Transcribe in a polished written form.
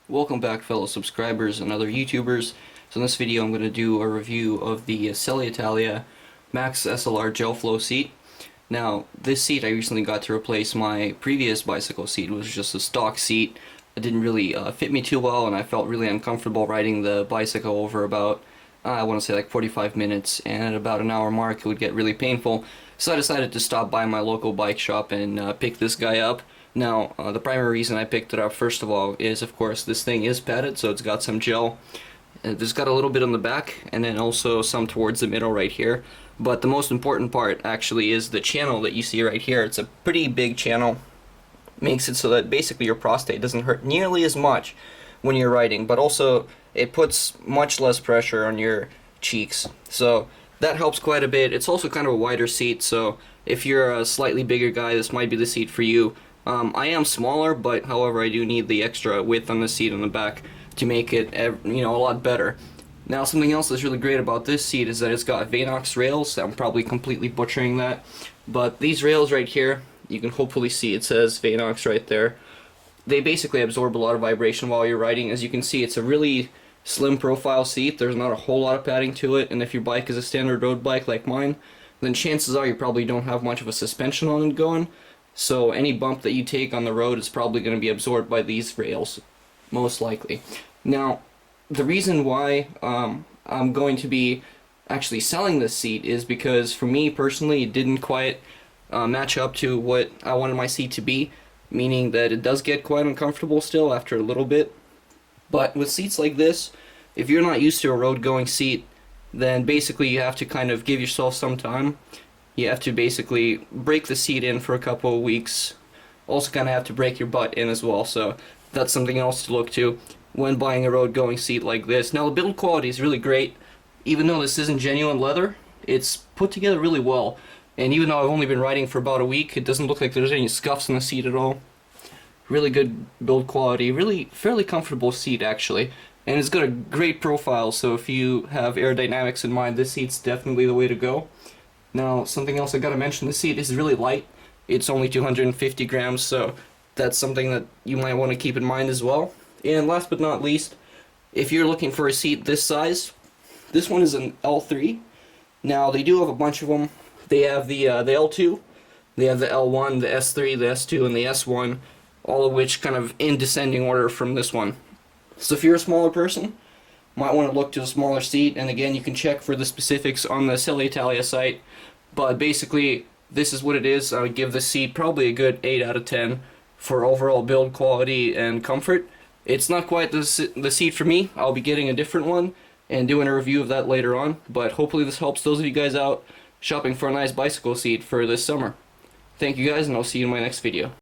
Welcome back, fellow subscribers and other YouTubers. So in this video I'm going to do a review of the Selle Italia Max SLR gel flow seat. Now this seat I recently got to replace my previous bicycle seat. It was just a stock seat. It didn't really fit me too well, and I felt really uncomfortable riding the bicycle over about, I want to say like 45 minutes, and at about an hour mark it would get really painful. So I decided to stop by my local bike shop and pick this guy up. Now, the primary reason I picked it up, first of all, is of course this thing is padded, so it's got some gel. There's got a little bit on the back, and then also some towards the middle right here. But the most important part actually is the channel that you see right here. It's a pretty big channel. Makes it so that basically your prostate doesn't hurt nearly as much when you're riding, but also it puts much less pressure on your cheeks. So that helps quite a bit. It's also kind of a wider seat, so if you're a slightly bigger guy, this might be the seat for you. I am smaller, but however I do need the extra width on the seat on the back to make it, a lot better. Now, something else that's really great about this seat is that it's got Vanox rails. I'm probably completely butchering that, but these rails right here, you can hopefully see it says Vanox right there. They basically absorb a lot of vibration while you're riding. As you can see, it's a really slim profile seat. There's not a whole lot of padding to it, and if your bike is a standard road bike like mine, then chances are you probably don't have much of a suspension on it going. So any bump that you take on the road is probably going to be absorbed by these rails, most likely. Now, the reason why I'm going to be actually selling this seat is because for me personally it didn't quite match up to what I wanted my seat to be, meaning that it does get quite uncomfortable still after a little bit. But with seats like this, if you're not used to a road going seat, then basically you have to kind of give yourself some time. You have to basically break the seat in for a couple of weeks. Also kind of have to break your butt in as well, so that's something else to look to when buying a road going seat like this. Now the build quality is really great. Even though this isn't genuine leather, it's put together really well. And even though I've only been riding for about a week, it doesn't look like there's any scuffs in the seat at all. Really good build quality, really fairly comfortable seat actually. And it's got a great profile, so if you have aerodynamics in mind, this seat's definitely the way to go. Now, something else I gotta mention, the seat is really light. It's only 250 grams, so that's something that you might want to keep in mind as well. And last but not least, if you're looking for a seat this size, this one is an L3. Now, they do have a bunch of them. They have the L2, they have the L1, the S3, the S2, and the S1, all of which kind of in descending order from this one. So if you're a smaller person, might want to look to a smaller seat, and again you can check for the specifics on the Selle Italia site, but basically this is what it is. I would give this seat probably a good 8 out of 10 for overall build quality and comfort. It's not quite the seat for me. I'll be getting a different one and doing a review of that later on, but hopefully this helps those of you guys out shopping for a nice bicycle seat for this summer. Thank you guys, and I'll see you in my next video.